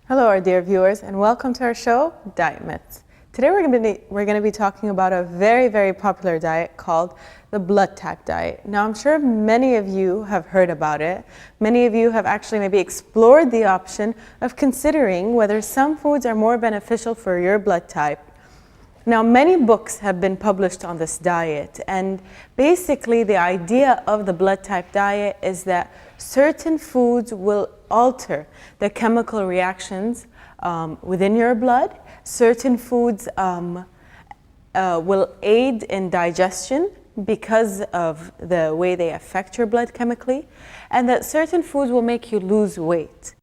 Hello, our dear viewers, and welcome to our show, Diet Myths. Today we're going to be talking about a very, very popular diet called the blood type diet. Now, I'm sure many of you have heard about it. Many of you have actually maybe explored the option of considering whether some foods are more beneficial for your blood type. Now, many books have been published on this diet, and basically the idea of the blood type diet is that certain foods will alter the chemical reactions within your blood. Certain foods will aid in digestion because of the way they affect your blood chemically, and that certain foods will make you lose weight.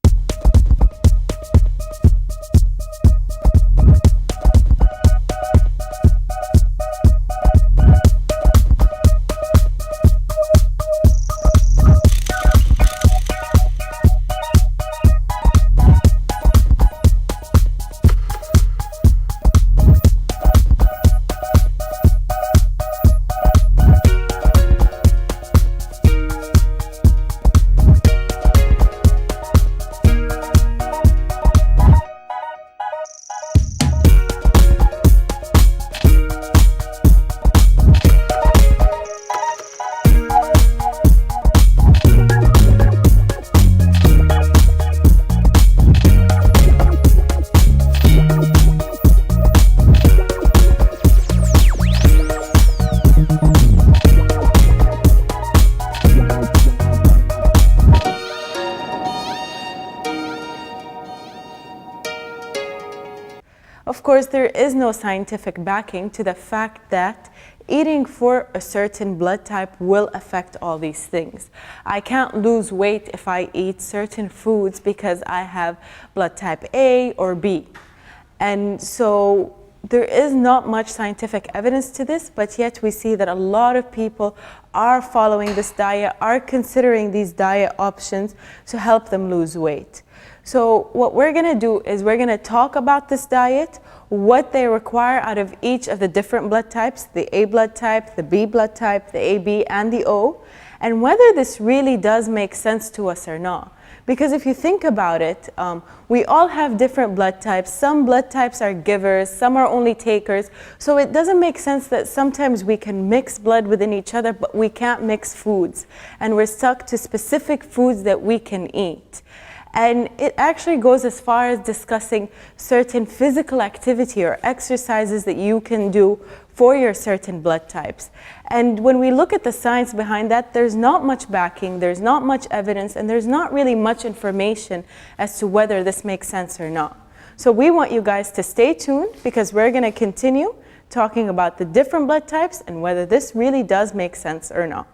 Of course, there is no scientific backing to the fact that eating for a certain blood type will affect all these things. I can't lose weight if I eat certain foods because I have blood type A or B. And so there is not much scientific evidence to this, but yet we see that a lot of people are following this diet, are considering these diet options to help them lose weight. So what we're going to do is we're going to talk about this diet, what they require out of each of the different blood types, the A blood type, the B blood type, the AB, and the O, and whether this really does make sense to us or not. Because if you think about it, we all have different blood types. Some blood types are givers, some are only takers. So it doesn't make sense that sometimes we can mix blood within each other, but we can't mix foods. And we're stuck to specific foods that we can eat. And it actually goes as far as discussing certain physical activity or exercises that you can do for your certain blood types. And when we look at the science behind that, there's not much backing, there's not much evidence, and there's not really much information as to whether this makes sense or not. So we want you guys to stay tuned because we're going to continue talking about the different blood types and whether this really does make sense or not.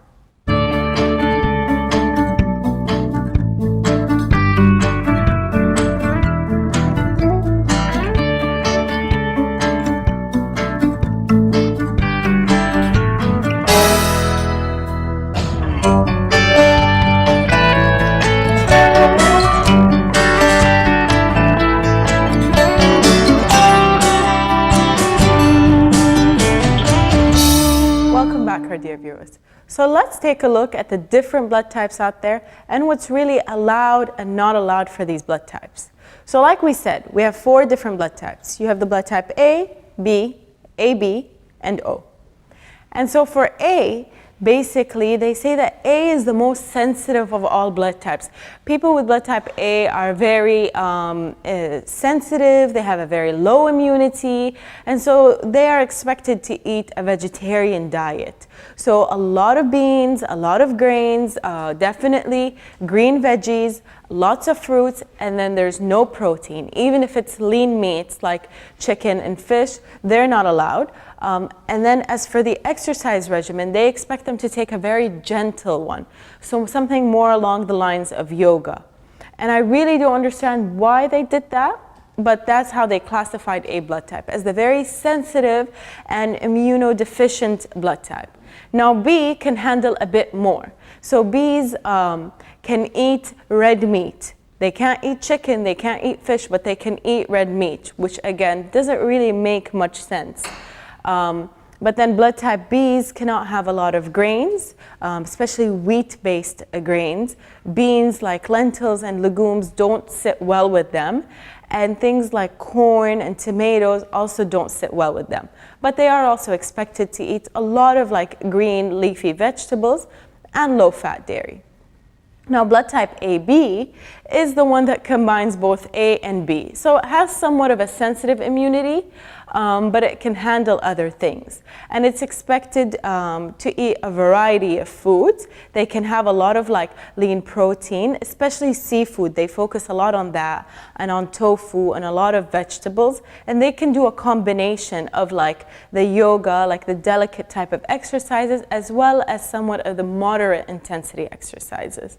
Dear viewers. So let's take a look at the different blood types out there and what's really allowed and not allowed for these blood types. So like we said, we have 4 different blood types. You have the blood type A, B, AB, and O. And so for A, basically, they say that A is the most sensitive of all blood types. People with blood type A are very sensitive, they have a very low immunity, and so they are expected to eat a vegetarian diet. So a lot of beans, a lot of grains, definitely green veggies, lots of fruits, and then there's no protein. Even if it's lean meats like chicken and fish, they're not allowed. And then as for the exercise regimen, they expect them to take a very gentle one. So something more along the lines of yoga. And I really don't understand why they did that, but that's how they classified A blood type, as the very sensitive and immunodeficient blood type. Now B can handle a bit more. So Bs can eat red meat. They can't eat chicken, they can't eat fish, but they can eat red meat, which again doesn't really make much sense. But then blood type Bs cannot have a lot of grains, especially wheat-based grains. Beans like lentils and legumes don't sit well with them. And things like corn and tomatoes also don't sit well with them. But they are also expected to eat a lot of like green leafy vegetables and low-fat dairy. Now, blood type AB is the one that combines both A and B. So it has somewhat of a sensitive immunity, but it can handle other things. And it's expected to eat a variety of foods. They can have a lot of like lean protein, especially seafood. They focus a lot on that, and on tofu and a lot of vegetables. And they can do a combination of like the yoga, like the delicate type of exercises, as well as somewhat of the moderate intensity exercises.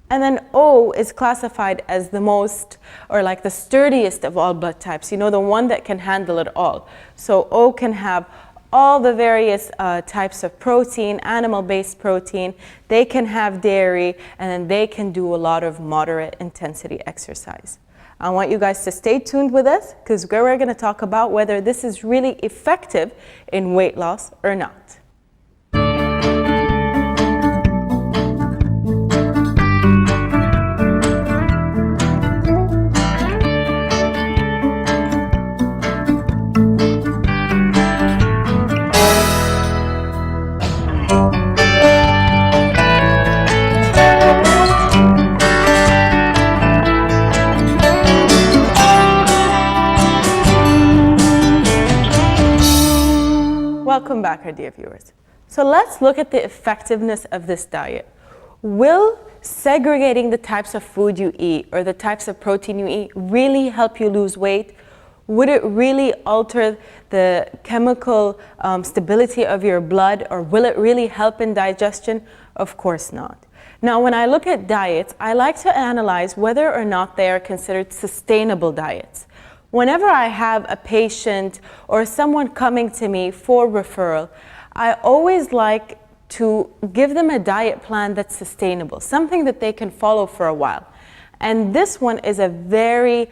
And then O is classified as the most, or like the sturdiest of all blood types, you know, the one that can handle it all. So O can have all the various types of protein, animal-based protein. They can have dairy, and then they can do a lot of moderate intensity exercise. I want you guys to stay tuned with us, because we're going to talk about whether this is really effective in weight loss or not. Welcome back, our dear viewers. So let's look at the effectiveness of this diet. Will segregating the types of food you eat or the types of protein you eat really help you lose weight? Would it really alter the chemical stability of your blood, or will it really help in digestion? Of course not. Now, when I look at diets, I like to analyze whether or not they are considered sustainable diets. Whenever I have a patient or someone coming to me for referral, I always like to give them a diet plan that's sustainable, something that they can follow for a while. And this one is a very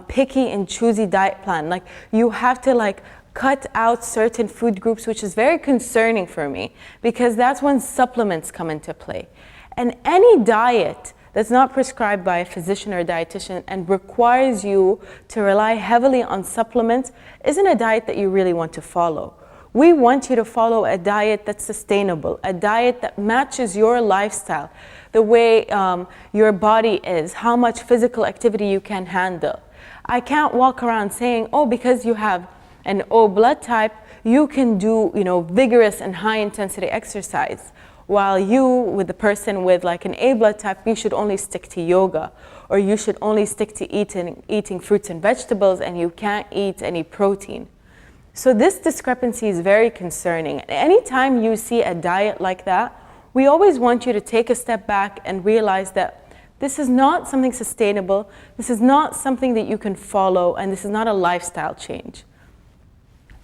picky and choosy diet plan. Like, you have to like cut out certain food groups, which is very concerning for me, because that's when supplements come into play. And any diet that's not prescribed by a physician or a dietitian and requires you to rely heavily on supplements isn't a diet that you really want to follow. We want you to follow a diet that's sustainable, a diet that matches your lifestyle, the way your body is, how much physical activity you can handle. I can't walk around saying, oh, because you have an O blood type, you can do, vigorous and high intensity exercise, while you, with the person with like an A blood type, you should only stick to yoga, or you should only stick to eating fruits and vegetables, and you can't eat any protein. So this discrepancy is very concerning. Anytime you see a diet like that, we always want you to take a step back and realize that this is not something sustainable, this is not something that you can follow, and this is not a lifestyle change.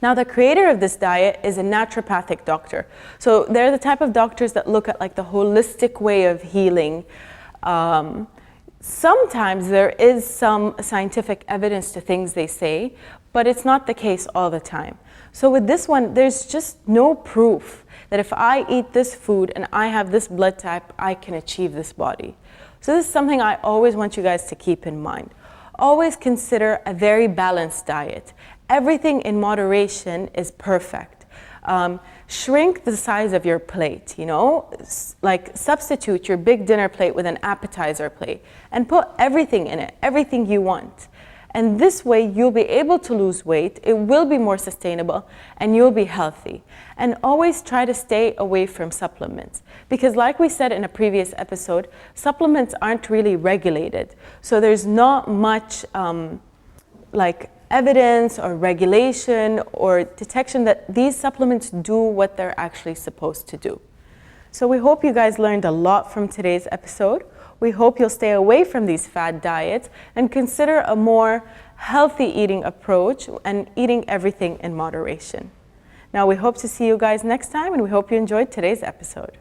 Now, the creator of this diet is a naturopathic doctor. So they're the type of doctors that look at like the holistic way of healing. Sometimes there is some scientific evidence to things they say, but it's not the case all the time. So with this one, there's just no proof that if I eat this food and I have this blood type, I can achieve this body. So this is something I always want you guys to keep in mind. Always consider a very balanced diet. Everything in moderation is perfect. Shrink the size of your plate, like substitute your big dinner plate with an appetizer plate and put everything in it, everything you want. And this way you'll be able to lose weight, it will be more sustainable, and you'll be healthy. And always try to stay away from supplements, because like we said in a previous episode, supplements aren't really regulated. So there's not much evidence or regulation or detection that these supplements do what they're actually supposed to do. So we hope you guys learned a lot from today's episode. We hope you'll stay away from these fad diets and consider a more healthy eating approach and eating everything in moderation. Now, we hope to see you guys next time, and we hope you enjoyed today's episode.